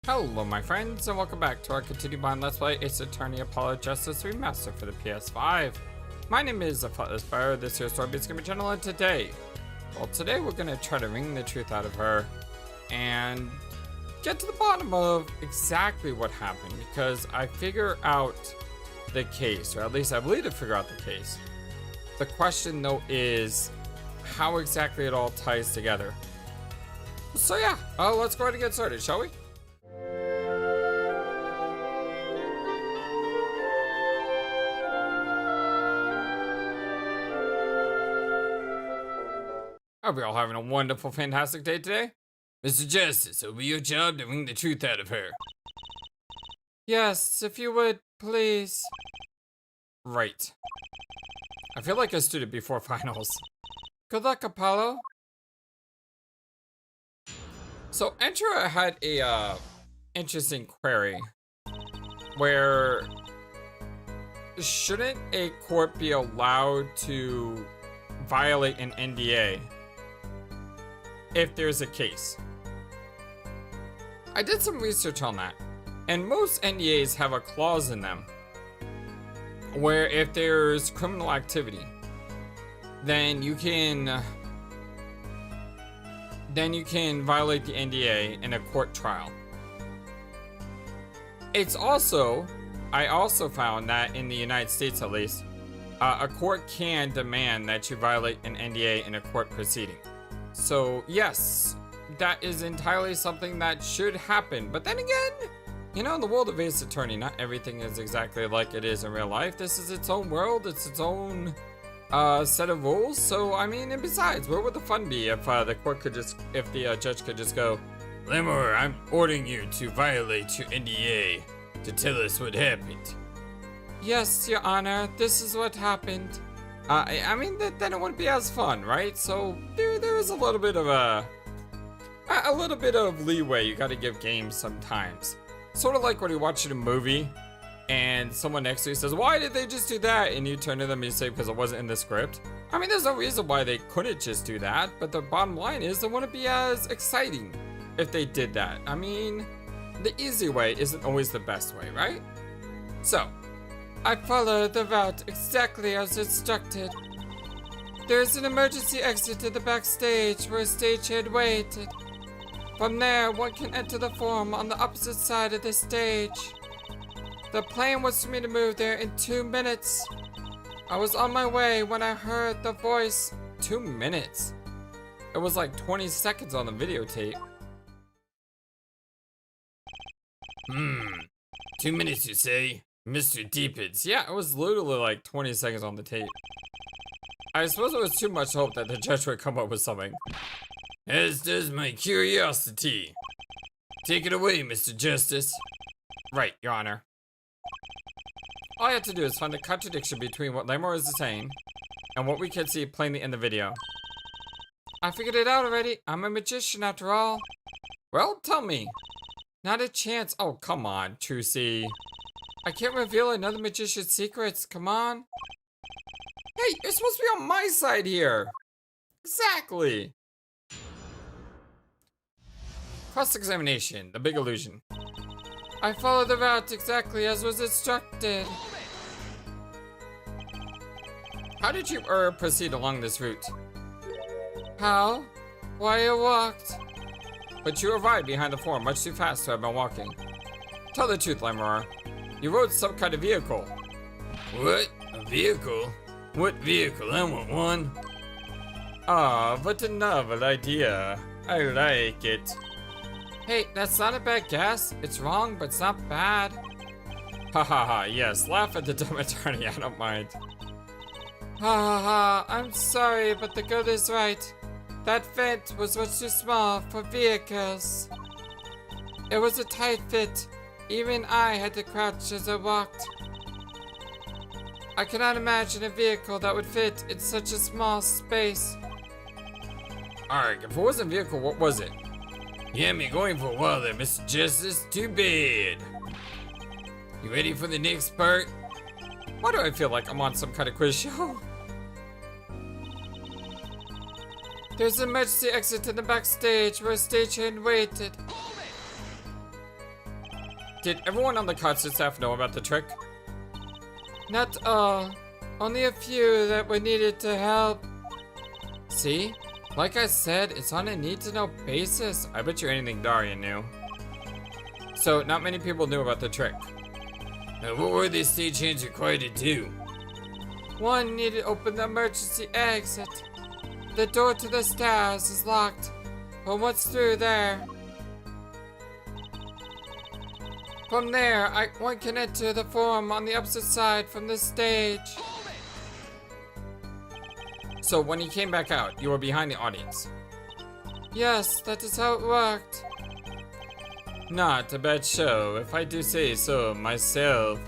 Hello my friends, and welcome back to our continued on Let's Play Ace Attorney Apollo Justice Remaster for the PS5. My name is FlightlessBird, this here story is going to be channel, and today we're going to try to wring the truth out of her and get to the bottom of exactly what happened, because I figure out the case, or at least I believe to figure out the case. The question though is how exactly it all ties together. So yeah, let's go ahead and get started, shall we? Are we all having a wonderful, fantastic day today? Mr. Justice, it'll be your job to wring the truth out of her. Yes, if you would, please. Right. I feel like a student before finals. Good luck, Apollo. So, Entra had a, interesting query. Where shouldn't a court be allowed to violate an NDA if there's a case? I did some research on that, and most NDAs have a clause in them where if there's criminal activity, then you can violate the NDA in a court trial. It's also, I also found that in the United States at least, a court can demand that you violate an NDA in a court proceeding. So yes, that is entirely something that should happen. But then again, you know, in the world of Ace Attorney, not everything is exactly like it is in real life. This is its own world, it's its own set of rules. So I mean, and besides, where would the fun be if the court could just, if the judge could just go, Lemur, I'm ordering you to violate your NDA to tell us what happened. yes, Your Honor, this is what happened. I mean, then it wouldn't be as fun, right? So there is a little bit of a little bit of leeway you gotta give games sometimes. Sort of like when you're watching a movie and someone next to you says, why did they just do that? And you turn to them and you say, because it wasn't in the script. I mean, there's no reason why they couldn't just do that, but the bottom line is it wouldn't be as exciting if they did that. I mean, the easy way isn't always the best way, right? So, I followed the route exactly as instructed. There's an emergency exit to the backstage where a stagehand waited. From there, one can enter the forum on the opposite side of the stage. The plan was for me to move there in 2 minutes. I was on my way when I heard the voice. 2 minutes? It was like 20 seconds on the videotape. 2 minutes you say? Mr. Deepens. Yeah, it was literally like 20 seconds on the tape. I suppose it was too much hope that the judge would come up with something. As does my curiosity. Take it away, Mr. Justice. Right, Your Honor. All I have to do is find the contradiction between what Lamor is saying and what we can see plainly in the video. I figured it out already. I'm a magician after all. Well, tell me. Not a chance. Oh, come on, Trucy. I can't reveal another magician's secrets. Come on. Hey, you're supposed to be on my side here. Exactly. Cross-examination, the big illusion. I followed the route exactly as was instructed. How did you proceed along this route? How? Why, I walked. But you arrived behind the forum much too fast to have been walking. Tell the truth, Lamar. You rode some kind of vehicle. What? A vehicle? What vehicle? I want one. Ah, but a novel idea. I like it. Hey, that's not a bad guess. It's wrong, but it's not bad. Ha ha ha, yes, laugh at the dumb attorney, I don't mind. Ha ha ha, I'm sorry, but the girl is right. That vent was much too small for vehicles. It was a tight fit. Even I had to crouch as I walked. I cannot imagine a vehicle that would fit in such a small space. Alright, if it wasn't a vehicle, what was it? You had me going for a while there, Mr. Justice. Too bad. You ready for the next part? Why do I feel like I'm on some kind of quiz show? There's an emergency exit to the backstage where a stagehand waited. Did everyone on the concert staff know about the trick? Not all. Only a few that were needed to help. See? Like I said, it's on a need-to-know basis. I bet you anything Daryan knew. So, not many people knew about the trick. Now, what were these stagehands required to do? One needed to open the emergency exit. The door to the stairs is locked. But what's through there? From there, one can enter the forum on the opposite side from the stage. So when he came back out, you were behind the audience? Yes, that is how it worked. Not a bad show, if I do say so myself.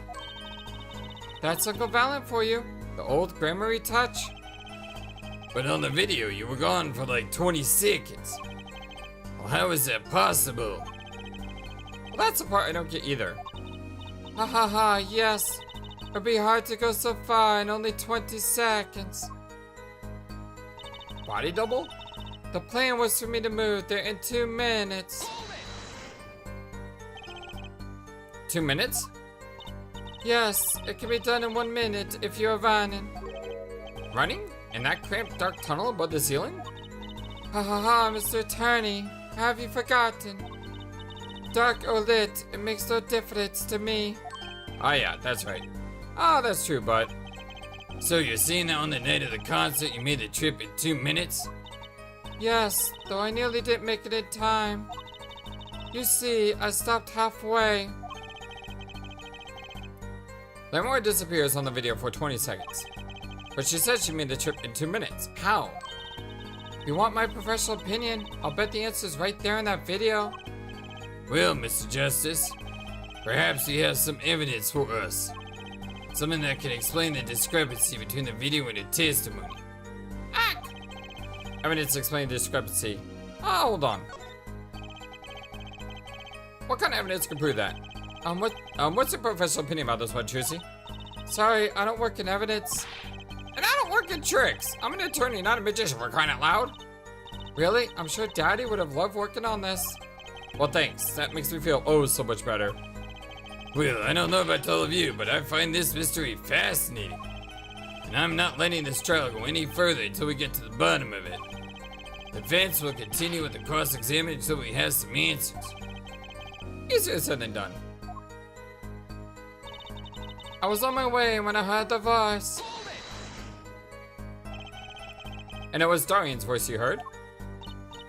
That's Uncle Valiant for you. The old grammary touch. But on the video, you were gone for like 20 seconds. Well, how is that possible? Well, that's the part I don't get either. Ha ha ha, yes. It'd be hard to go so far in only 20 seconds. Body double? The plan was for me to move there in 2 minutes. 2 minutes? Yes, it can be done in 1 minute if you're running. Running? In that cramped dark tunnel above the ceiling? Ha ha ha, Mr. Attorney. Have you forgotten? Dark or lit, it makes no difference to me. Ah yeah, that's right. Ah, that's true, but... So you're saying that on the night of the concert you made the trip in 2 minutes? Yes, though I nearly didn't make it in time. You see, I stopped halfway. Lamora disappears on the video for 20 seconds. But she said she made the trip in 2 minutes. How? You want my professional opinion? I'll bet the answer's right there in that video. Well, Mr. Justice, perhaps you have some evidence for us. Something that can explain the discrepancy between the video and the testimony. Ah! Evidence explain the discrepancy. Ah, hold on. What kind of evidence can prove that? What's your professional opinion about this one, Trucy? Sorry, I don't work in evidence. And I don't work in tricks. I'm an attorney, not a magician, for crying out loud. Really? I'm sure Daddy would have loved working on this. Well, thanks. That makes me feel oh so much better. Well, I don't know about all of you, but I find this mystery fascinating. And I'm not letting this trial go any further until we get to the bottom of it. The defense will continue with the cross-examination until we have some answers. Easier said than done. I was on my way when I heard the voice. And it was Daryan's voice you heard?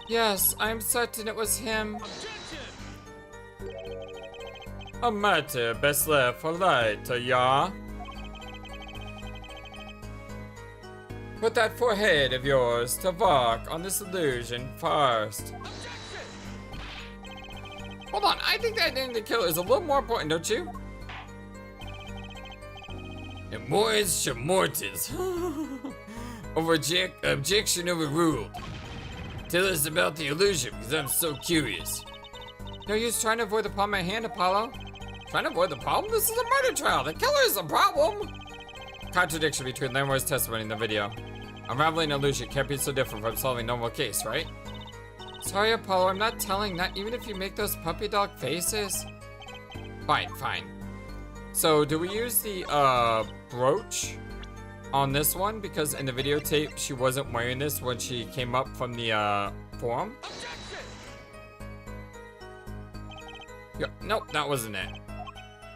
Yes, I'm certain it was him. A matter best left for later, yeah? Put that forehead of yours to work on this illusion first. Hold on, I think that name to kill is a little more important, don't you? And Mors Chamortis. Objection overruled. Tell us about the illusion, because I'm so curious. No use trying to avoid the palm of my hand, Apollo. Trying to avoid the problem? This is a murder trial. The killer is the problem. Contradiction between Lamora's testimony and the video. Unraveling an illusion can't be so different from solving a normal case, right? Sorry, Apollo, I'm not telling, not even if you make those puppy dog faces. Fine, fine. So, do we use the, brooch on this one? Because in the videotape, she wasn't wearing this when she came up from the, forum. Yeah, nope, that wasn't it.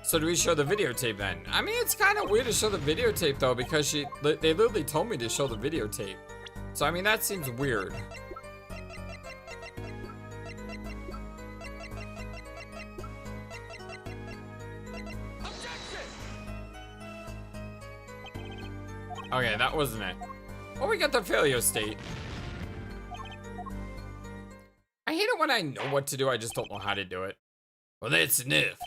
So do we show the videotape then? I mean, it's kind of weird to show the videotape though, because they literally told me to show the videotape. So I mean, that seems weird. Okay, that wasn't it. Oh, we got the failure state. I hate it when I know what to do, I just don't know how to do it. Well, that's enough.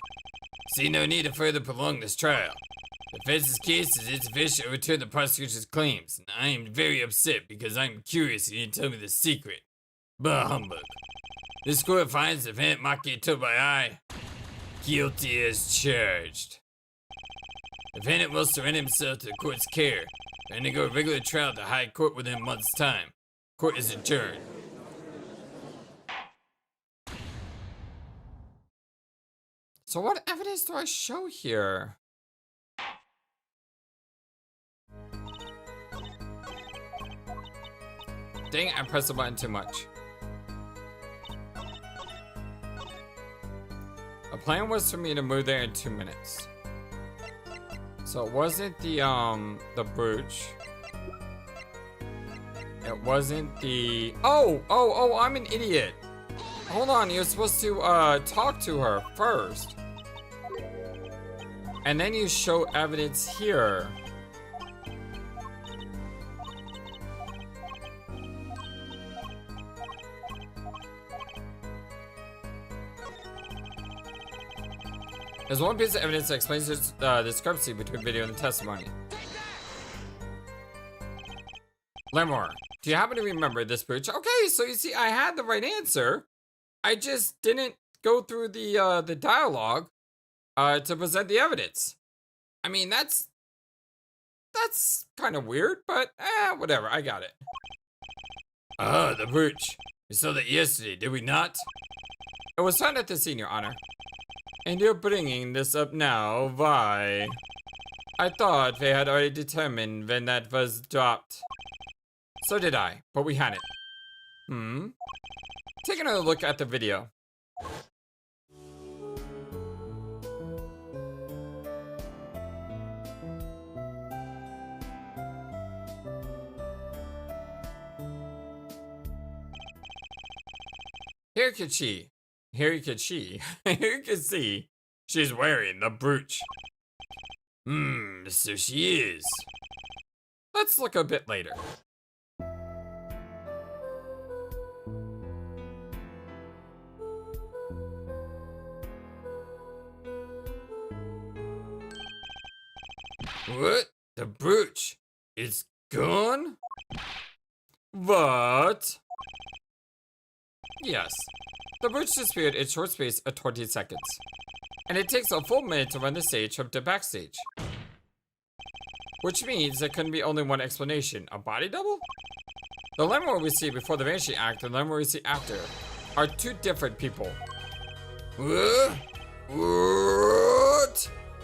See no need to further prolong this trial. The defense's case is insufficient to overturn the prosecution's claims, and I am very upset because I'm curious and you didn't tell me the secret. Bah humbug. This court finds defendant Maki Tobai guilty as charged. The defendant will surrender himself to the court's care and undergo a regular trial at the High Court within a month's time. Court is adjourned. So what evidence do I show here? Dang it, I pressed the button too much. The plan was for me to move there in 2 minutes. So it wasn't the brooch. It wasn't the... Oh, I'm an idiot. Hold on, you're supposed to talk to her first. And then you show evidence here. There's one piece of evidence that explains the discrepancy between video and the testimony. Lemore, do you happen to remember this brooch? Okay, so you see, I had the right answer. I just didn't go through the dialogue to present the evidence. I mean, that's kind of weird, but whatever. I got it. Ah, the brooch. We saw that yesterday, did we not? It was found at the scene, Your Honor. And you're bringing this up now, why? I thought they had already determined when that was dropped. So did I, but we hadn't. Take another look at the video. Here you can see she's wearing the brooch. So she is. Let's look a bit later. What? The brooch? It's gone? What? Yes. The brooch disappeared in short space of 20 seconds. And it takes a full minute to run the stage from the backstage. Which means there couldn't be only one explanation. A body double? The Lemur we see before the vanishing act and the Lemur we see after are two different people. What?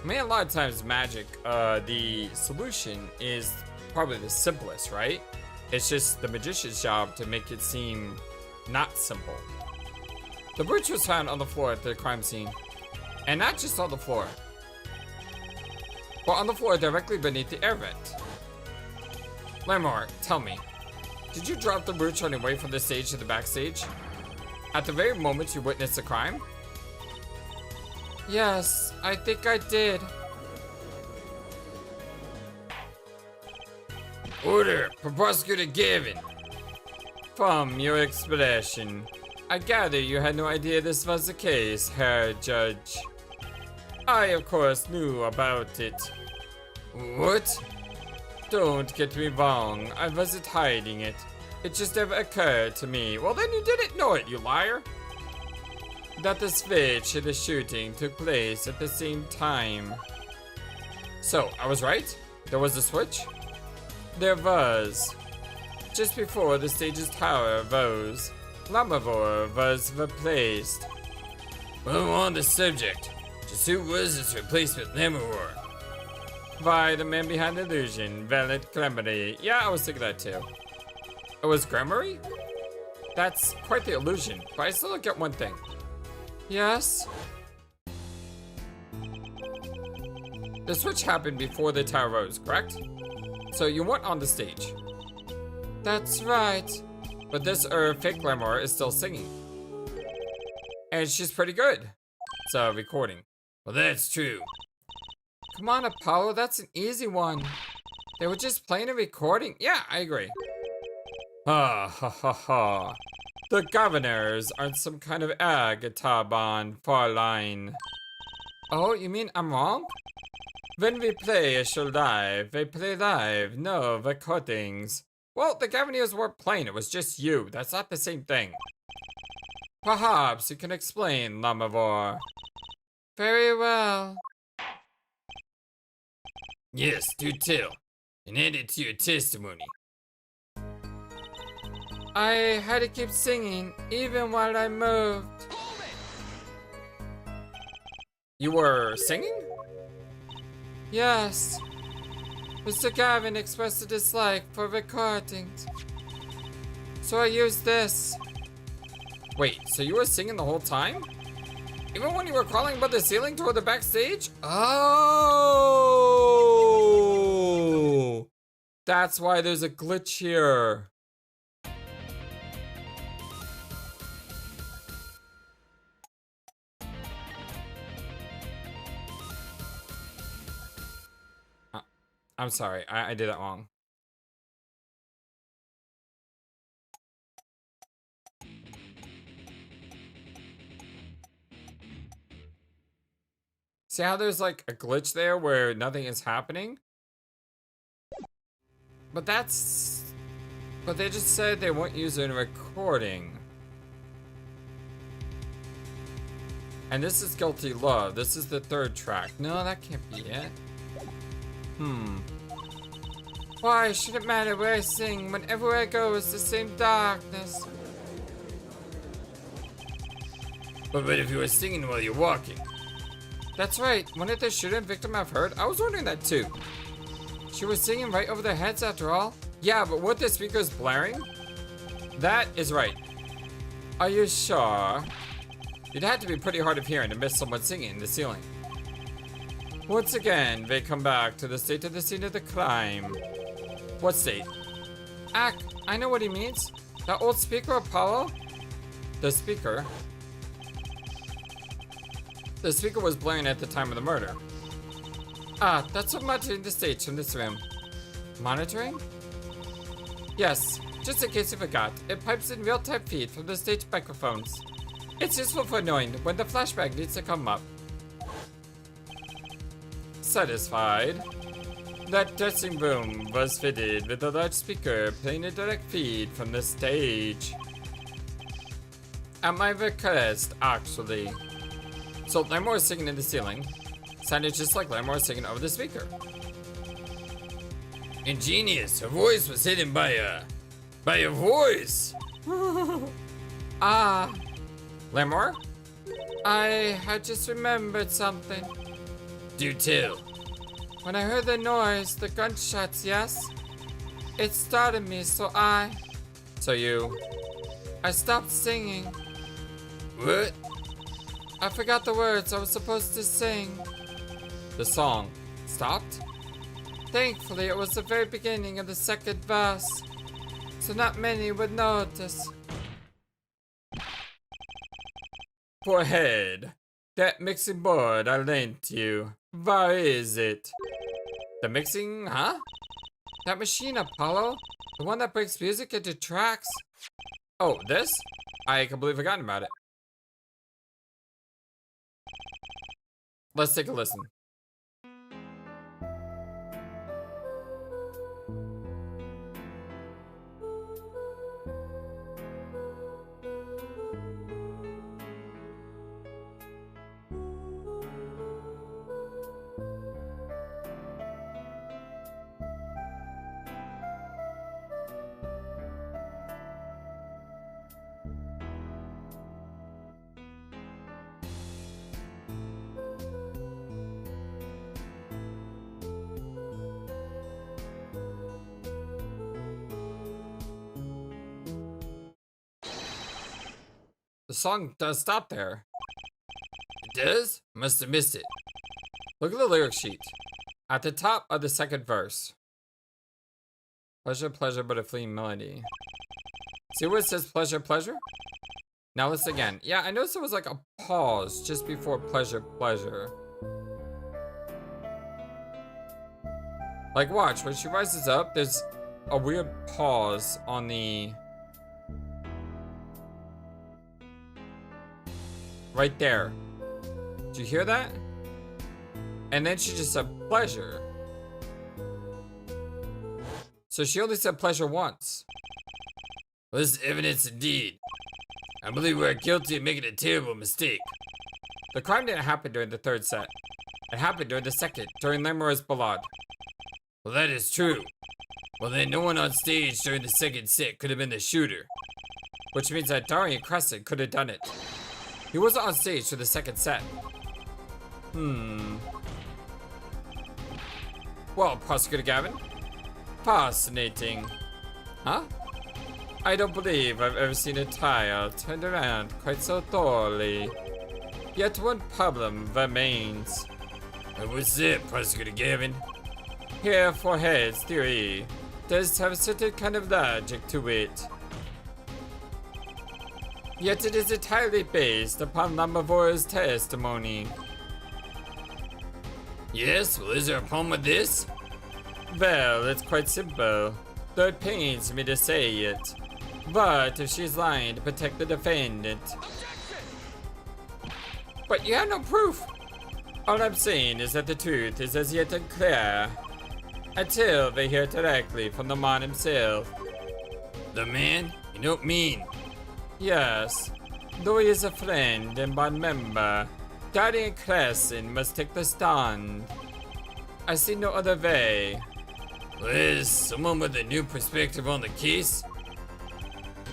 I mean, a lot of times magic, the solution is probably the simplest, right? It's just the magician's job to make it seem not simple. The brooch was found on the floor at the crime scene. And not just on the floor, but on the floor directly beneath the air vent. Lemur, tell me, did you drop the brooch on your way from the stage to the backstage? At the very moment you witnessed the crime? Yes, I think I did. Order for Prosecutor Gavin. From your expression, I gather you had no idea this was the case, Herr Judge. I, of course, knew about it. What? Don't get me wrong, I wasn't hiding it. It just never occurred to me. Well, then you didn't know it, you liar. That the switch and the shooting took place at the same time. So, I was right? There was a switch? There was. Just before the stage's tower rose, Lamavor was replaced. Well, on the subject, just who was this replacement Lamavor? By the man behind the illusion, Valet Gremory. Yeah, I was thinking that too. It was Gremory? That's quite the illusion, but I still don't get one thing. Yes? The switch happened before the tower rose, correct? So you weren't on the stage. That's right. But this fake Glamour is still singing. And she's pretty good. It's a recording. Well, that's true. Come on, Apollo, that's an easy one. They were just playing a recording. Yeah, I agree. Ha ha ha ha. The governors aren't some kind of Agatabon, Fräulein. Oh, you mean I'm wrong? When we play a show live, they play live, no recordings. Well, the governors weren't playing, it was just you. That's not the same thing. Perhaps you can explain, Lamavor. Very well. Yes, do tell. And add it to your testimony. I had to keep singing, even while I moved. You were singing? Yes. Mr. Gavin expressed a dislike for recordings. So I used this. Wait, so you were singing the whole time? Even when you were crawling above the ceiling toward the backstage? Oh! That's why there's a glitch here. I'm sorry, I did that wrong. See how there's like a glitch there where nothing is happening? But they just said they won't use it in recording. And this is Guilty Love. This is the third track. No, that can't be it. Why should it matter where I sing when everywhere I go is the same darkness? But what if you were singing while you're walking? That's right. Wouldn't the shooting victim have heard? I was wondering that too. She was singing right over their heads after all. Yeah, but what the speaker's blaring? That is right. Are you sure? You'd have to be pretty hard of hearing to miss someone singing in the ceiling. Once again, they come back to the state of the scene of the crime. What state? I know what he means. That old speaker, Apollo? The speaker? The speaker was blaring at the time of the murder. Ah, that's what monitoring the stage from this room. Monitoring? Yes, just in case you forgot, it pipes in real-time feed from the stage microphones. It's useful for knowing when the flashback needs to come up. Satisfied? That dressing room was fitted with a large speaker playing a direct feed from the stage. At my request, actually. So Lamore was singing in the ceiling. Sounded just like Lamore was singing over the speaker. Ingenious. Her voice was hidden by a voice. Ah. Lamore? I had just remembered something. Do tell. When I heard the noise, the gunshots, yes? It startled me, so I stopped singing. What? I forgot the words I was supposed to sing. The song stopped? Thankfully, it was the very beginning of the second verse, so not many would notice. Poor head. That mixing board I lent you. Where is it? The mixing, huh? That machine, Apollo? The one that breaks music into tracks? Oh, this? I completely forgotten about it. Let's take a listen. The song does stop there. It does? Must have missed it. Look at the lyric sheet. At the top of the second verse. Pleasure, pleasure, but a fleeting melody. See where it says pleasure, pleasure? Now listen again. Yeah, I noticed there was like a pause just before pleasure, pleasure. Like watch, when she rises up, there's a weird pause on the... right there. Did you hear that? And then she just said pleasure. So she only said pleasure once. Well, this is evidence indeed. I believe we're guilty of making a terrible mistake. The crime didn't happen during the third set. It happened during the second, during Lamour's ballade. Well, that is true. Well, then no one on stage during the second set could have been the shooter. Which means that Daryan Crescent could have done it. He wasn't on stage for the second set. Well, Prosecutor Gavin? Fascinating. Huh? I don't believe I've ever seen a trial turned around quite so thoroughly. Yet one problem remains. And what's that, Prosecutor Gavin? Here for Head's theory does have a certain kind of logic to it. Yet it is entirely based upon Lamavora's testimony. Yes, well, is there a problem with this? Well, it's quite simple, though it pains me to say it. But if she's lying to protect the defendant... But you have no proof! All I'm saying is that the truth is as yet unclear. Until they hear directly from the man himself. The man? You don't mean? Yes, though he is a friend and band member, Daryan Crescent must take the stand. I see no other way. Well, is someone with a new perspective on the case?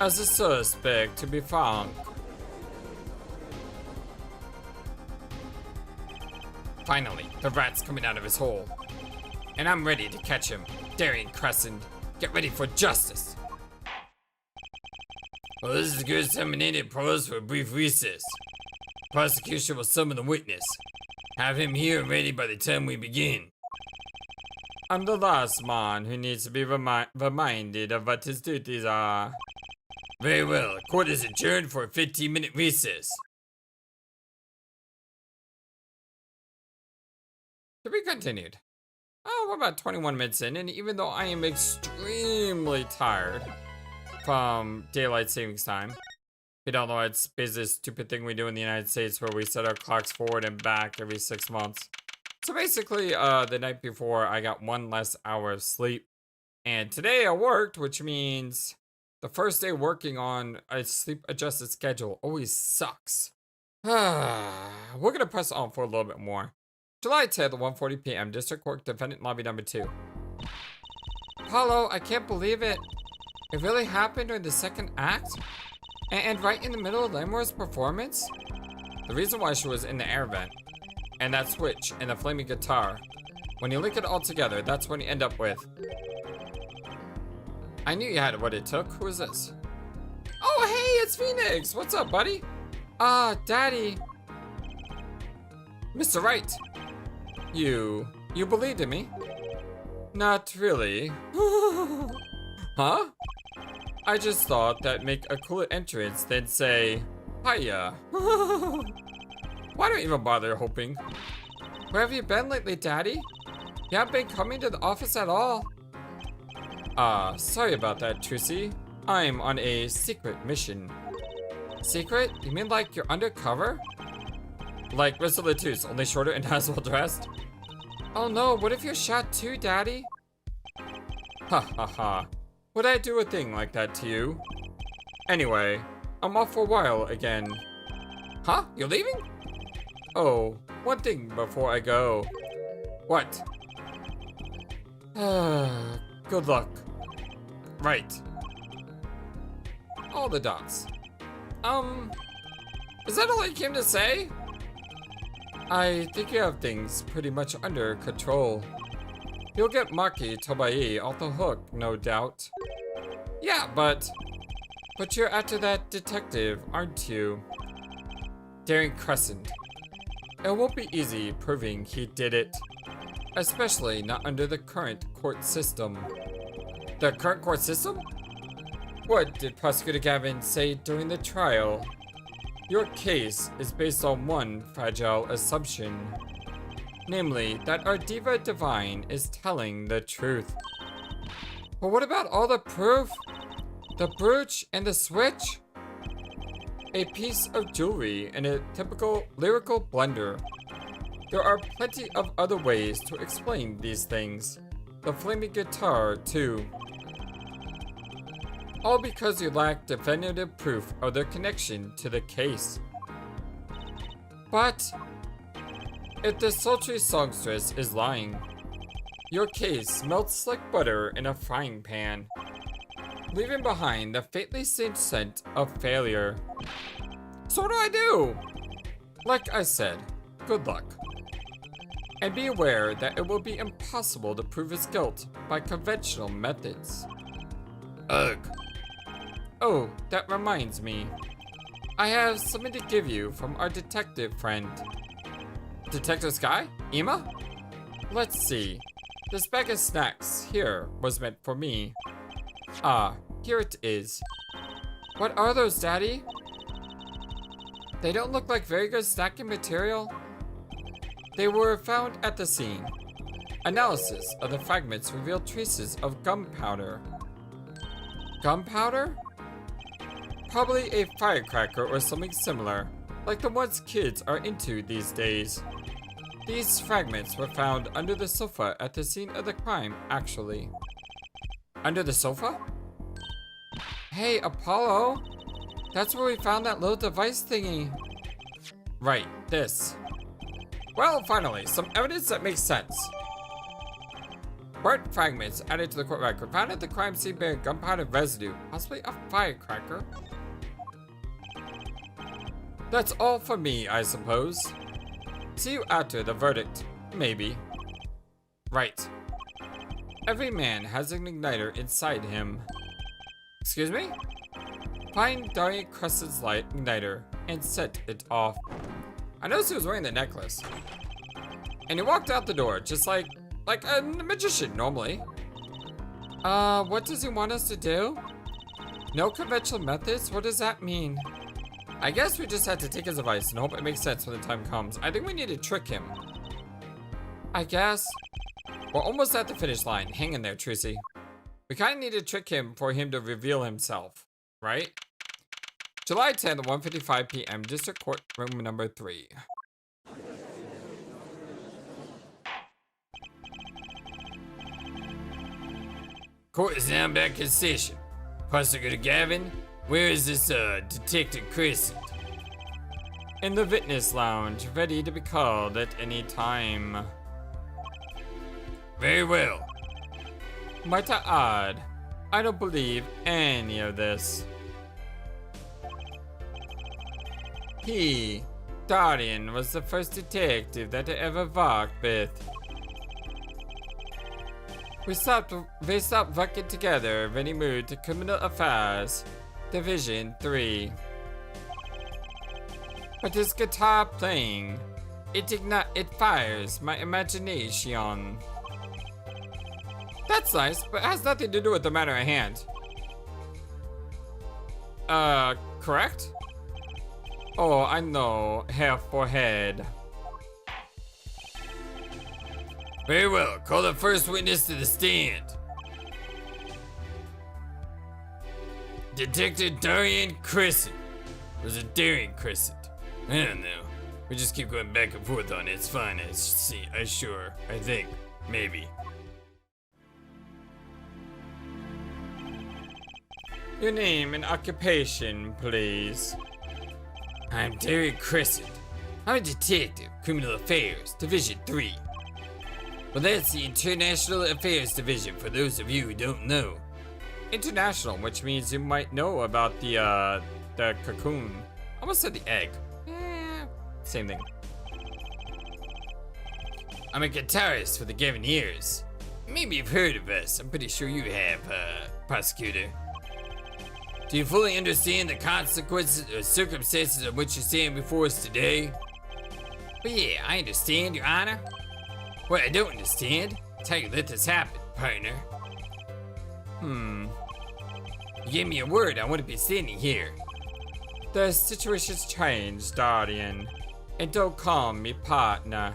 As a suspect, to be frank. Finally, the rat's coming out of his hole. And I'm ready to catch him. Daryan Crescent, get ready for justice. Well, this is a good time we need to pause for a brief recess. Prosecution will summon the witness. Have him here and ready by the time we begin. I'm the last man who needs to be reminded of what his duties are. Very well, court is adjourned for a 15-minute recess. To be continued. Oh, we're about 21 minutes in, and even though I am extremely tired from daylight savings time, if you don't know, it's basically a stupid thing we do in the United States where we set our clocks forward and back every 6 months. So basically, the night before, I got 1 less hour of sleep. And today I worked, which means the first day working on a sleep-adjusted schedule always sucks. We're going to press on for a little bit more. July 10th, 1:40 p.m., District Court, Defendant Lobby Number 2. Apollo, I can't believe it. It really happened during the second act? And right in the middle of Lamore's performance? The reason why she was in the air vent, and that switch, and the flaming guitar. When you link it all together, that's when you end up with. I knew you had what it took. Who is this? Oh, hey, it's Phoenix. What's up, buddy? Daddy. Mr. Wright. You believed in me? Not really. Huh? I just thought that'd make a cooler entrance than say, hiya. Why don't you even bother hoping? Where have you been lately, Daddy? You haven't been coming to the office at all. Sorry about that, Trucy. I'm on a secret mission. Secret? You mean like you're undercover? Like Rest of the Twos, only shorter and as well dressed? Oh no, what if you're shot too, Daddy? Ha ha ha. Would I do a thing like that to you? Anyway, I'm off for a while again. Huh? You're leaving? Oh, one thing before I go. What? Good luck. Right. All the dots. Is that all you came to say? I think you have things pretty much under control. You'll get Maki Tobai off the hook, no doubt. Yeah, but you're after that detective, aren't you? Daryan Crescent. It won't be easy proving he did it. Especially not under the current court system. The current court system? What did Prosecutor Gavin say during the trial? Your case is based on one fragile assumption. Namely, that our Diva Divine is telling the truth. But what about all the proof? The brooch and the switch? A piece of jewelry and a typical lyrical blunder. There are plenty of other ways to explain these things. The flaming guitar, too. All because you lack definitive proof of their connection to the case. But if the sultry songstress is lying, your case melts like butter in a frying pan, leaving behind the faintly singed scent of failure. So what do I do? Like I said, good luck. And be aware that it will be impossible to prove his guilt by conventional methods. Ugh. Oh, that reminds me. I have something to give you from our detective friend. Detective Sky? Ima? Let's see. This bag of snacks here was meant for me. Ah, here it is. What are those, Daddy? They don't look like very good snacking material. They were found at the scene. Analysis of the fragments revealed traces of gunpowder. Gunpowder? Probably a firecracker or something similar, like the ones kids are into these days. These fragments were found under the sofa at the scene of the crime, actually. Under the sofa? Hey, Apollo! That's where we found that little device thingy. Right, this. Well, finally, some evidence that makes sense. Burnt fragments added to the court record found at the crime scene bearing gunpowder residue, possibly a firecracker. That's all for me, I suppose. See you after the verdict. Maybe. Right. Every man has an igniter inside him. Excuse me? Find Daryan Crescent's light igniter and set it off. I noticed he was wearing the necklace. And he walked out the door, just like a magician normally. What does he want us to do? No conventional methods? What does that mean? I guess we just had to take his advice and hope it makes sense when the time comes. I think we need to trick him. I guess. We're almost at the finish line. Hang in there, Trucy. We kind of need to trick him for him to reveal himself, right? July 10th, 1:55 p.m., District Court Room number 3. Court is now back in session. Prosecutor Gavin, where is this, Detective Crescent? In the witness lounge, ready to be called at any time. Very well. Mighty odd. I don't believe any of this. He, Daryan, was the first detective that I ever worked with. We stopped working together when he moved to Criminal Affairs, Division 3. But his guitar playing, it fires my imagination. That's nice, but it has nothing to do with the matter at hand. Correct? Oh, I know, hair for head. Very well, call the first witness to the stand. Detective Daryan Crescent. Was it Daryan Crescent? I don't know. We just keep going back and forth on it. It's fine. I think. Maybe. Your name and occupation, please. I'm Daryan Crescent. I'm a detective, Criminal Affairs, Division 3. Well, that's the International Affairs Division, for those of you who don't know. International, which means you might know about the cocoon. Almost said the egg. Same thing. I'm a guitarist for the Gavineers. Maybe you've heard of us. I'm pretty sure you have, prosecutor. Do you fully understand the consequences or circumstances of what you're saying before us today? Well, yeah, I understand, Your Honor. What I don't understand is how you let this happen, partner. You gave me a word, I wouldn't be standing here. The situation's changed, Daryan. And don't call me partner.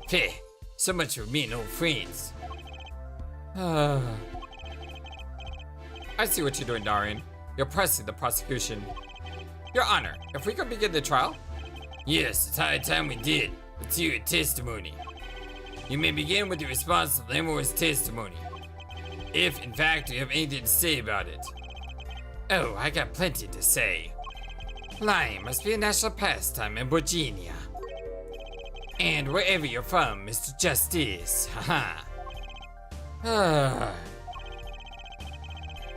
Heh, so much for being old friends. I see what you're doing, Daryan. You're pressing the prosecution. Your Honor, if we could begin the trial? Yes, it's high time we did. Let's hear your testimony. You may begin with your response to Lamor's testimony. If, in fact, you have anything to say about it. Oh, I got plenty to say. Lying must be a national pastime in Virginia. And wherever you're from, Mr. Justice, haha.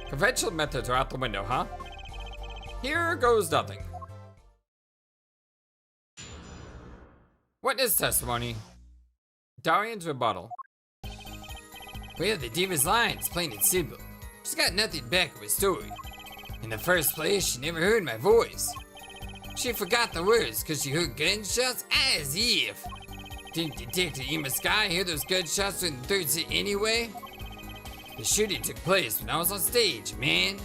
Conventional methods are out the window, huh? Here goes nothing. Witness testimony. Daryan's rebuttal. Well, the diva's lying, it's plain and simple. She's got nothing back of her story. In the first place, she never heard my voice. She forgot the words because she heard gunshots as if. Didn't Detective Yamazaki hear those gunshots in the third set anyway? The shooting took place when I was on stage, man.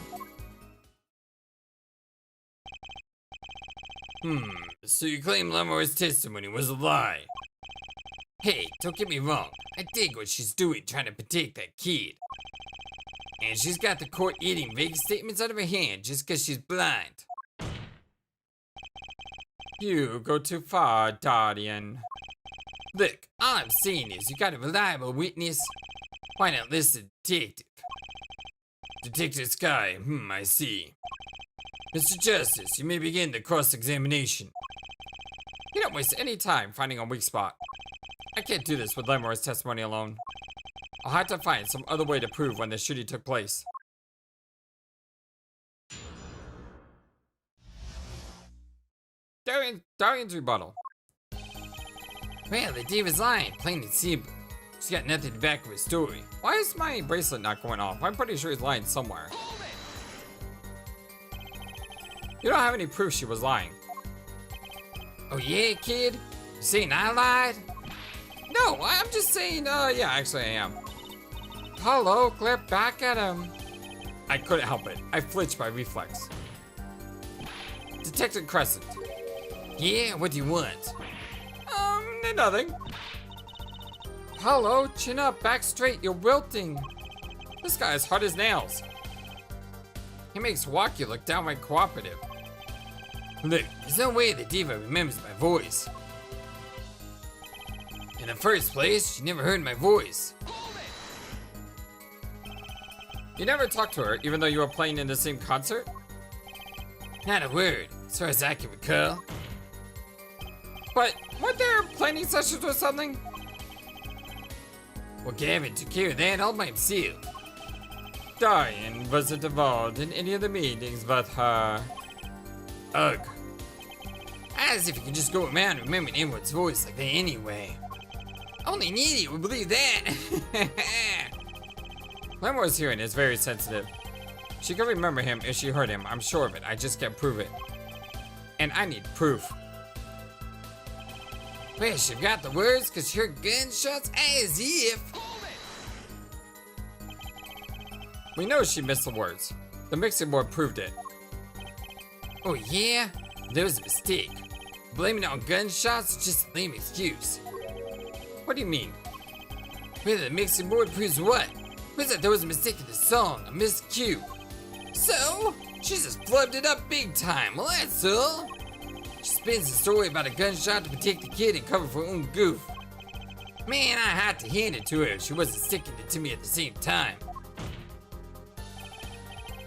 So you claim Lamore's testimony was a lie? Hey, don't get me wrong. I dig what she's doing trying to protect that kid. And she's got the court eating vague statements out of her hand just because she's blind. You go too far, Daryan. Look, all I'm saying is you got a reliable witness. Why not listen to Detective? Detective Sky, I see. Mr. Justice, you may begin the cross-examination. You don't waste any time finding a weak spot. I can't do this with Lamore's testimony alone. I'll have to find some other way to prove when the shooting took place. Daryan's rebuttal. Well, the diva's lying, plain and simple. She's got nothing to back of her story. Why is my bracelet not going off? I'm pretty sure he's lying somewhere. You don't have any proof she was lying. Oh yeah, kid? You saying I lied? No, I'm just saying, yeah, actually I am. Apollo, glare back at him. I couldn't help it. I flinched by reflex. Detective Crescent. Yeah, what do you want? Nothing. Apollo, chin up, back straight, you're wilting. This guy is hard as nails. He makes Walkie look downright cooperative. Look, there's no way the diva remembers my voice. In the first place, she never heard my voice. You never talked to her, even though you were playing in the same concert? Not a word, as far as I can recall. But weren't there planning sessions or something? Well, Gavin took care of that all by himself. Daryan wasn't involved in any of the meetings but her. Ugh. As if you can just go around remembering everyone's voice like that anyway. Only an idiot would believe that. Lamore's hearing is very sensitive. She can remember him if she heard him, I'm sure of it. I just can't prove it. And I need proof. Well, she got the words because she heard gunshots as if. We know she missed the words. The mixing board proved it. Oh yeah? There was a mistake. Blaming it on gunshots is just a lame excuse. What do you mean? Well, the mixing board proves what? Proves that there was a mistake in the song, a miscue. So, she just flubbed it up big time, well that's all. She spins the story about a gunshot to protect the kid and cover for her own goof. Man, I had to hand it to her if she wasn't sticking it to me at the same time.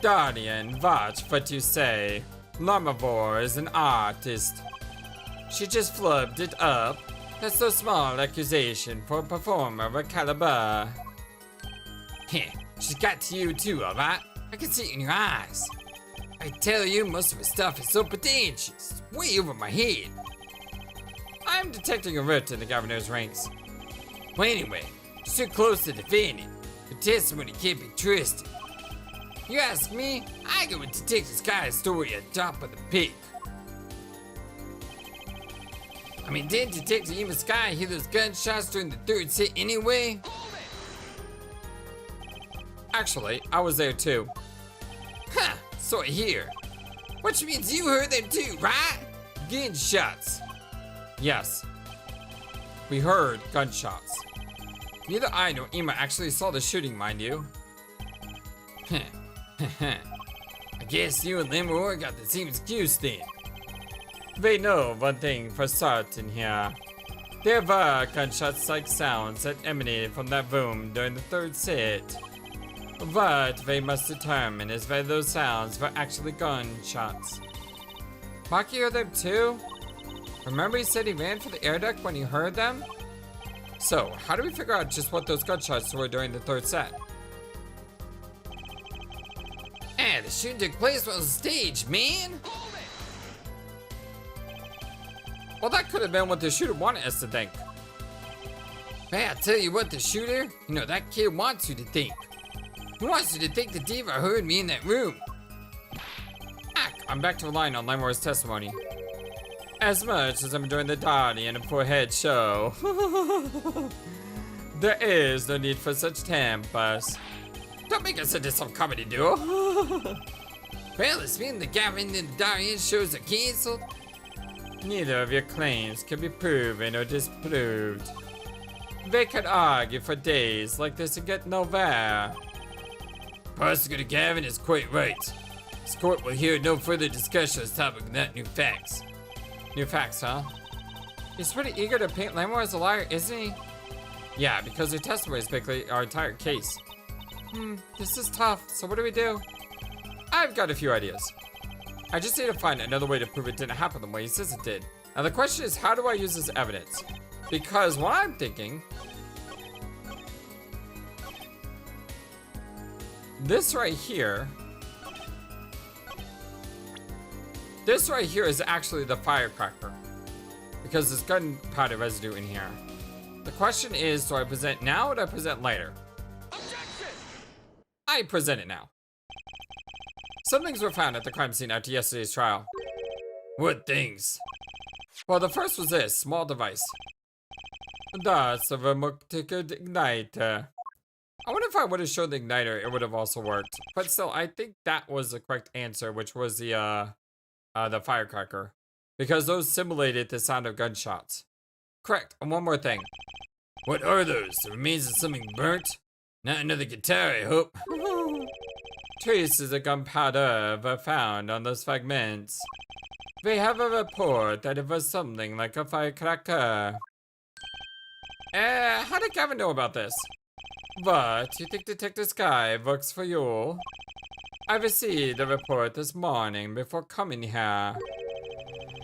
Daryan, watch what you say. Lamavor is an artist. She just flubbed it up. That's no small accusation for a performer of a caliber. Heh, she's got to you too, alright? I can see it in your eyes. I tell you, most of her stuff is so pretentious. It's way over my head. I'm detecting a rift in the governor's ranks. Well, anyway, she's too close to defending. Her testimony can't be trusted. You ask me, I go with Detective Sky's story at top of the pick. I mean, didn't Detective Yamazaki hear those gunshots during the third set anyway? Actually, I was there too. Huh, so I hear. Which means you heard them too, right? Gunshots. Yes. We heard gunshots. Neither I nor Ima actually saw the shooting, mind you. I guess you and Limor got the same excuse then. We know one thing for certain here. There were gunshots-like sounds that emanated from that room during the third set. What we must determine is whether those sounds were actually gunshots. Maki heard them too? Remember he said he ran for the air duct when he heard them? So, how do we figure out just what those gunshots were during the third set? The shooting took place on stage, man. Well, that could have been what the shooter wanted us to think. Hey, I tell you what, the shooter, you know, that kid wants you to think. He wants you to think the diva heard me in that room. I'm back to relying on Lamore's testimony. As much as I'm enjoying the Daryan and forehead show, there is no need for such tempers. Don't make us into some comedy duo. Well, it's mean the Gavin and the Daryan shows are cancelled. Neither of your claims can be proven or disproved. They could argue for days like this and get nowhere. Prosecutor Gavin is quite right. This court will hear no further discussion on this topic without new facts. New facts, huh? He's pretty eager to paint Lamore as a liar, isn't he? Yeah, because their testimony is basically our entire case. This is tough, so what do we do? I've got a few ideas. I just need to find another way to prove it didn't happen the way he says it did. Now the question is, how do I use this evidence? Because what I'm thinking, this right here is actually the firecracker, because there's gunpowder residue in here. The question is, do I present now or do I present later? Objection! I present it now. Some things were found at the crime scene after yesterday's trial. What things? Well, the first was this small device. That's a remote igniter. I wonder if I would have shown the igniter, it would have also worked. But still, I think that was the correct answer, which was the firecracker. Because those simulated the sound of gunshots. Correct, and one more thing. What are those? The remains of something burnt? Not another guitar, I hope. Traces of gunpowder were found on those fragments. They have a report that it was something like a firecracker. How did Gavin know about this? What, you think Detective Sky works for you? I received a report this morning before coming here.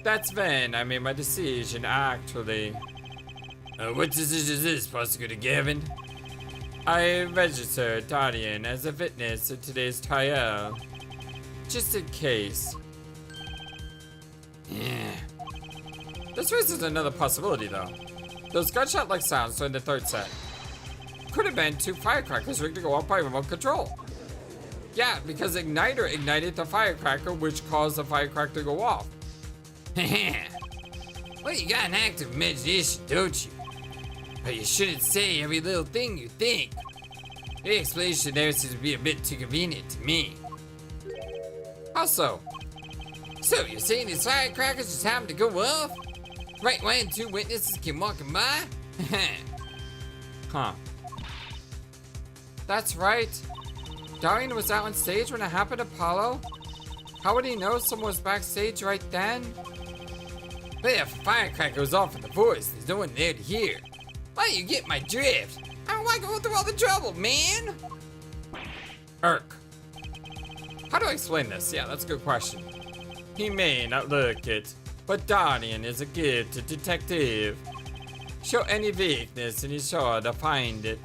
That's when I made my decision, actually. What decision is this, Prosecutor Gavin? I registered Daryan as a witness in today's trial. Just in case. Yeah. This raises another possibility, though. Those gunshot-like sounds during the third set could have been two firecrackers rigged to go off by remote control. Yeah, because Igniter ignited the firecracker, which caused the firecracker to go off. Well, you got an active imagination, don't you? But you shouldn't say every little thing you think. The explanation there seems to be a bit too convenient to me. How so? So, you're saying these firecrackers just happened to go off? Right when two witnesses came walking by? Huh. That's right. Daryan was out on stage when it happened to Apollo? How would he know someone was backstage right then? But if a firecracker goes off in the forest, there's no one there to hear. Why you get my drift? I don't like going through all the trouble, man. Irk. How do I explain this? Yeah, that's a good question. He may not look it, but Daryan is a gifted detective. Show any weakness and he's sure to find it.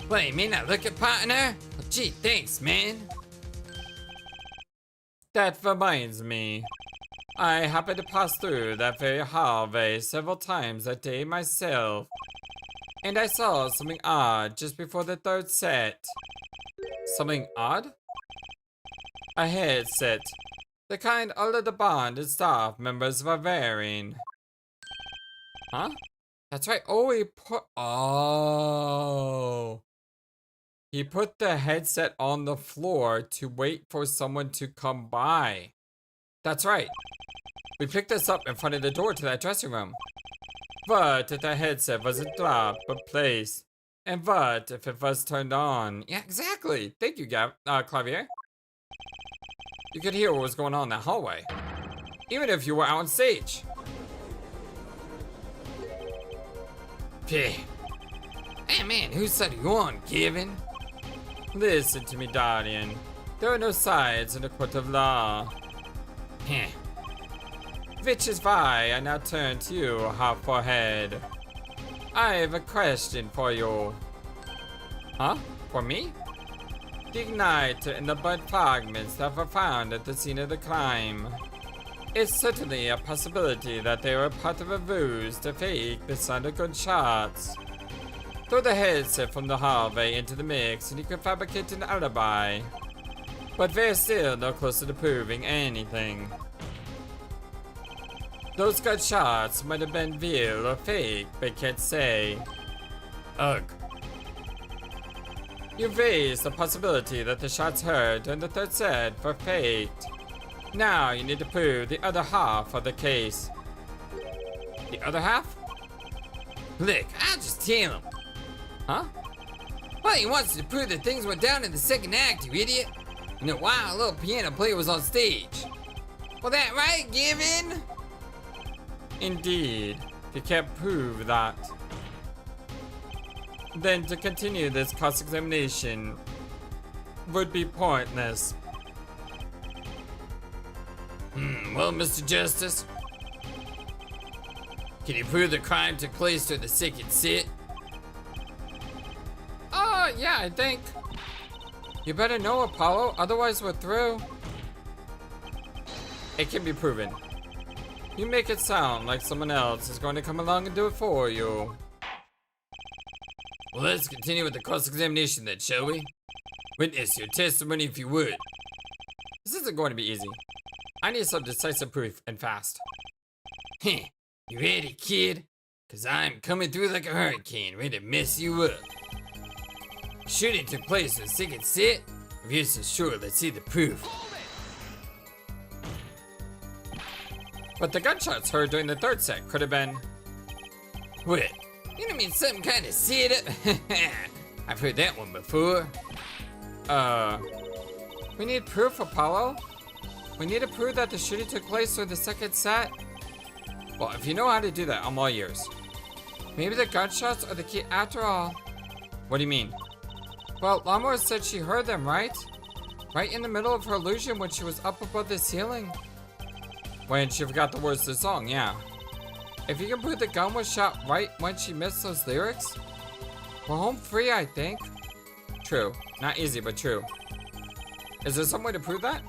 Well, you may not look it, partner? Well, gee, thanks, man. That reminds me. I happened to pass through that very hallway several times that day myself. And I saw something odd just before the third set. Something odd? A headset. The kind all of the band and staff members were wearing. Huh? That's right. Oh, he put the headset on the floor to wait for someone to come by. That's right. We picked this up in front of the door to that dressing room. What if the headset wasn't dropped but placed? And what if it was turned on? Yeah, exactly. Thank you, Clavier. You could hear what was going on in that hallway, even if you were out on stage. Hey man, whose side are you on, Kevin? Listen to me, Daryan. There are no sides in the court of law. Which is why I now turn to you, half forehead. I have a question for you. Huh? For me? The igniter and the burnt fragments that were found at the scene of the crime. It's certainly a possibility that they were part of a ruse to fake the sound of gunshots. Throw the headset from the hallway into the mix and you can fabricate an alibi. But we're still no closer to proving anything. Those gunshots might have been real or fake, but can't say. Ugh. You've raised the possibility that the shots heard during the third set were faked. Now you need to prove the other half of the case. The other half? Look, I'll just tell him. Huh? Well, he wants to prove that things went down in the second act, you idiot. And that while a little piano player was on stage. Well, that right, Given? Indeed. You can't prove that. Then to continue this cross-examination would be pointless. Well, Mr. Justice, can you prove the crime took place during the second sit? Yeah, I think. You better know, Apollo, otherwise we're through. It can be proven. You make it sound like someone else is going to come along and do it for you. Well, let's continue with the cross-examination then, shall we? Witness your testimony if you would. This isn't going to be easy. I need some decisive proof, and fast. Heh, you ready, kid? Cause I'm coming through like a hurricane, ready to mess you up. Shooting took place in the second set? If you're so sure, let's see the proof. But the gunshots heard during the third set could have been... What? You don't mean some kind of setup? I've heard that one before. We need proof, Apollo. We need to prove that the shooting took place during the second set. Well, if you know how to do that, I'm all ears. Maybe the gunshots are the key after all. What do you mean? Well, Lamour said she heard them, right? Right in the middle of her illusion when she was up above the ceiling. When she forgot the words to the song, yeah. If you can prove the gun was shot right when she missed those lyrics, we're home free, I think. True. Not easy, but true. Is there some way to prove that?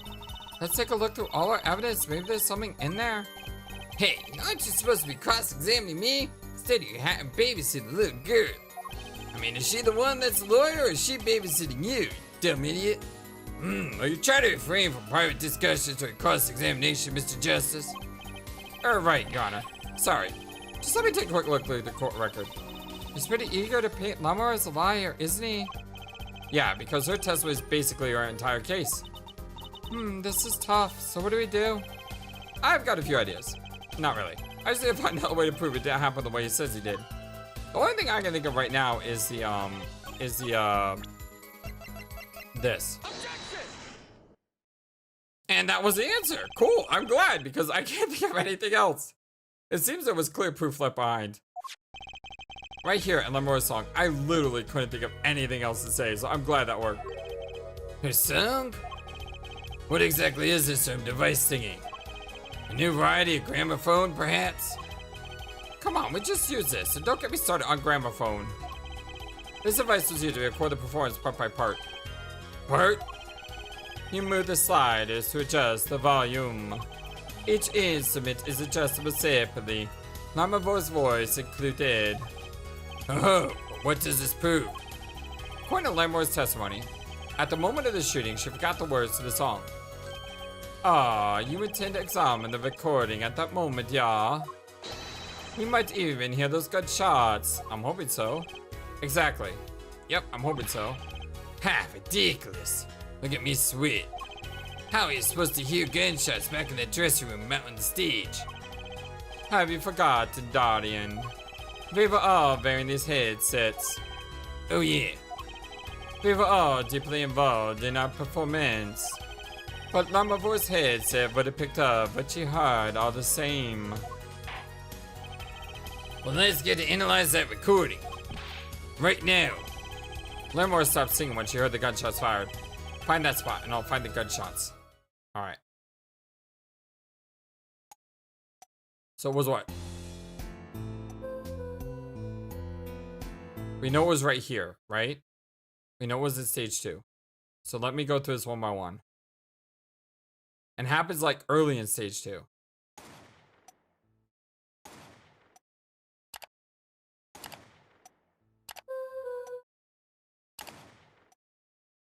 Let's take a look through all our evidence. Maybe there's something in there. Hey, aren't you supposed to be cross-examining me? Instead, you're having babysit the little girl. I mean, is she the one that's the lawyer, or is she babysitting you, dumb idiot? Are you trying to refrain from private discussions or cross-examination, Mr. Justice? Right, Your Honor. Sorry. Just let me take a quick look through the court record. He's pretty eager to paint Lamour as a liar, isn't he? Yeah, because her testimony is basically our entire case. This is tough. So what do we do? I've got a few ideas. Not really. I just need to find out a way to prove it didn't happen the way he says he did. The only thing I can think of right now is this. And that was the answer. Cool. I'm glad because I can't think of anything else. It seems there was clear proof left behind. Right here in Lamour's song, I literally couldn't think of anything else to say, so I'm glad that worked. Her song? What exactly is this device singing? A new variety of gramophone, perhaps? Come on, we just use this, and don't get me started on gramophone. This device was used to record the performance part by part. Part? You move the sliders to adjust the volume. Each instrument is adjustable separately, Lamour's voice included. Oh, what does this prove? According to Lamour's testimony, at the moment of the shooting, she forgot the words to the song. You intend to examine the recording at that moment, yeah? We might even hear those gunshots. I'm hoping so. Exactly. Yep, I'm hoping so. Ha, ridiculous. Look at me sweat. How are you supposed to hear gunshots back in the dressing room out on the stage? Have you forgotten, Daryan? We were all wearing these headsets. Oh yeah. We were all deeply involved in our performance. But Lamour's headset would have picked up what she heard all the same. Well, let's get to analyze that recording. Right now. Lamour stopped singing when she heard the gunshots fired. Find that spot and I'll find the gunshots. Alright. So it was what? We know it was right here, right? We know it was at stage 2. So let me go through this one by one. And happens like early in stage 2.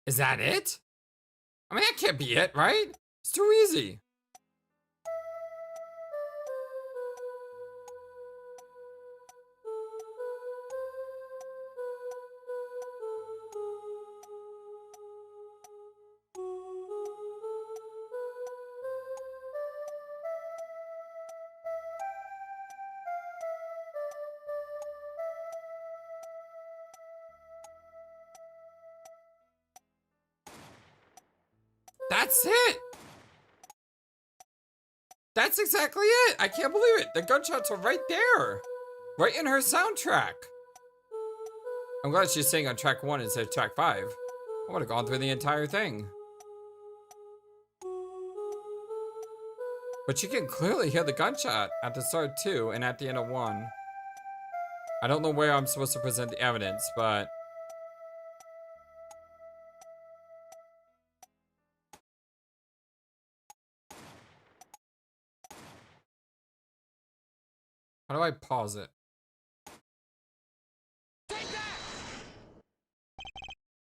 Is that it? I mean, that can't be it, right? It's too easy. That's it! That's exactly it! I can't believe it! The gunshots are right there! Right in her soundtrack! I'm glad she's saying on track 1 instead of track 5. I would have gone through the entire thing. But you can clearly hear the gunshot at the start of 2 and at the end of 1. I don't know where I'm supposed to present the evidence, but... how do I pause it?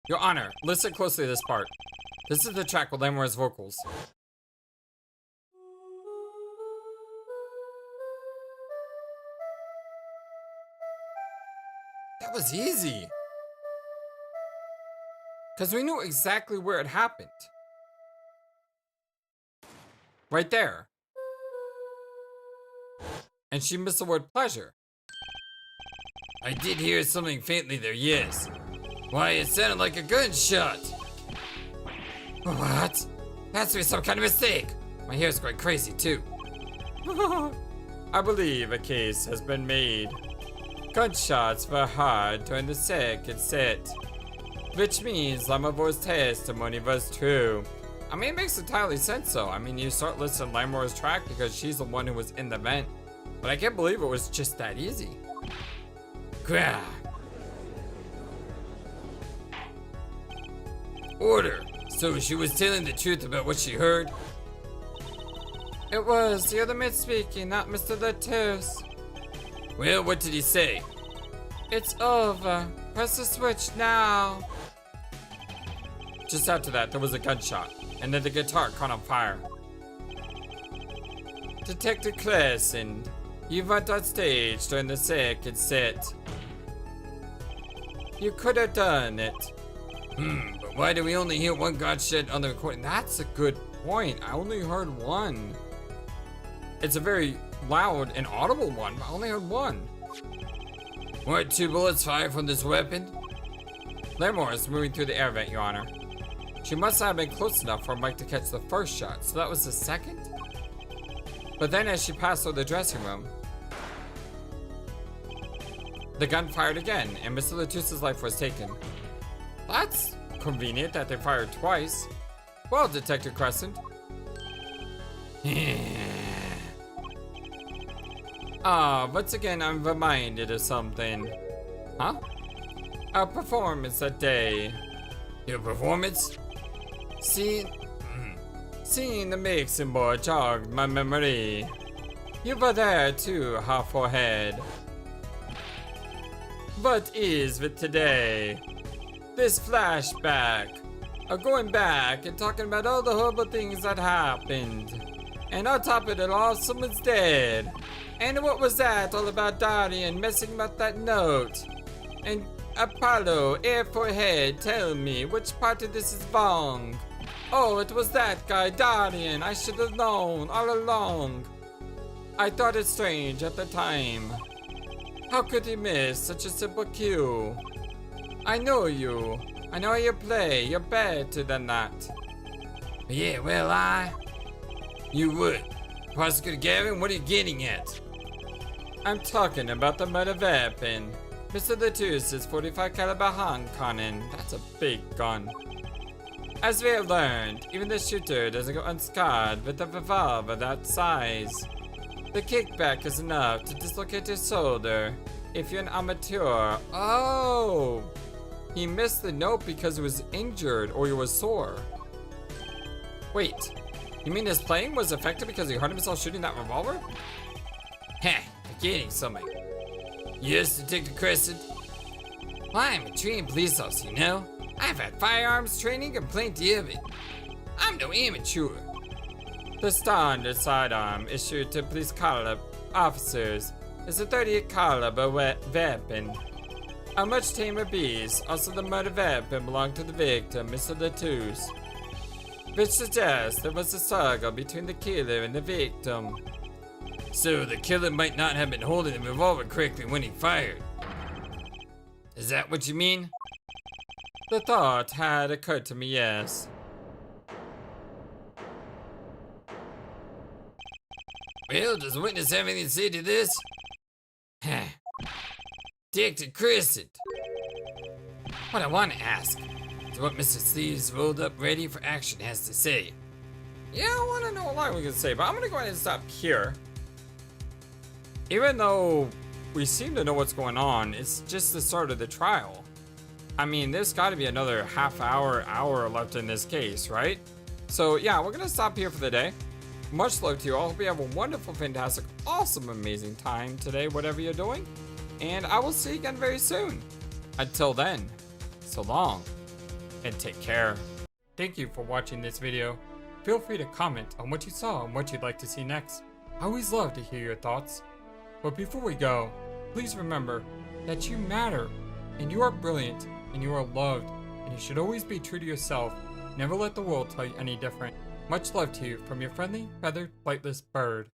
Your Honor, listen closely to this part. This is the track with Lamore's vocals. That was easy. Because we knew exactly where it happened. Right there. And she missed the word pleasure. I did hear something faintly there, yes. Why, it sounded like a gunshot. What? Has to be some kind of mistake. My hair's going crazy, too. I believe a case has been made. Gunshots were heard during the second set, which means Lamore's testimony was true. I mean, it makes entirely sense, though. I mean, you start listening to Lamore's track because she's the one who was in the vent. But I can't believe it was just that easy. Grah. Order. So she was telling the truth about what she heard? It was the other man speaking, not Mr. Lettuce. Well, what did he say? It's over. Press the switch now. Just after that, there was a gunshot, and then the guitar caught on fire. Detective Crescent, you went on stage during the second set. You could have done it. But why do we only hear one gunshot on the recording? That's a good point. I only heard one. It's a very loud and audible one, but I only heard one. Weren't 2 bullets fired from this weapon? Lamore is moving through the air vent, Your Honor. She must have been close enough for Mike to catch the first shot, so that was the second? But then as she passed through the dressing room, the gun fired again, and Mr. Lettuce's life was taken. That's convenient that they fired twice. Well, Detective Crescent. Once again, I'm reminded of something. Huh? Our performance that day. Your performance? Seeing the mixing board jogged my memory. You were there too, half forehead. What is with today? This flashback. Going back and talking about all the horrible things that happened. And on top of it all, someone's dead. And what was that all about Daryan messing about that note? And Apollo, air forehead, tell me which part of this is wrong. Oh, it was that guy, Daryan. I should have known all along. I thought it strange at the time. How could he miss such a simple cue? I know you. I know how you play. You're better than that. Yeah, well, You would. Prosecutor Gavin, what are you getting at? I'm talking about the murder weapon. Mr. Lettuce's 45 caliber hand cannon. That's a big gun. As we have learned, even the shooter doesn't go unscarred with a revolver that size. The kickback is enough to dislocate your shoulder if you're an amateur. Oh! He missed the note because he was injured or he was sore. Wait, you mean his playing was affected because he hurt himself shooting that revolver? Heh, forgetting something. Yes, Detective Crescent? Well, I'm a trained police officer, you know? I've had firearms training and plenty of it. I'm no amateur. The standard sidearm issued to police caliber officers is a 38 caliber weapon. A much tamer beast, also the murder weapon belonged to the victim, Mr. Latouche, which suggests there was a struggle between the killer and the victim. So the killer might not have been holding the revolver correctly when he fired. Is that what you mean? The thought had occurred to me, yes. Well, does the witness have anything to say to this? Detective Crescent. What I want to ask is what Mr. Sleeves rolled up ready for action has to say. Yeah, I want to know a lot we can say, but I'm going to go ahead and stop here. Even though we seem to know what's going on, it's just the start of the trial. I mean, there's got to be another half hour left in this case, right? So yeah, we're going to stop here for the day. Much love to you all. Hope you have a wonderful, fantastic, awesome, amazing time today, whatever you're doing. And I will see you again very soon. Until then, so long, and take care. Thank you for watching this video. Feel free to comment on what you saw and what you'd like to see next. I always love to hear your thoughts. But before we go, please remember that you matter, and you are brilliant, and you are loved, and you should always be true to yourself. Never let the world tell you any different. Much love to you from your friendly, feathered, flightless bird.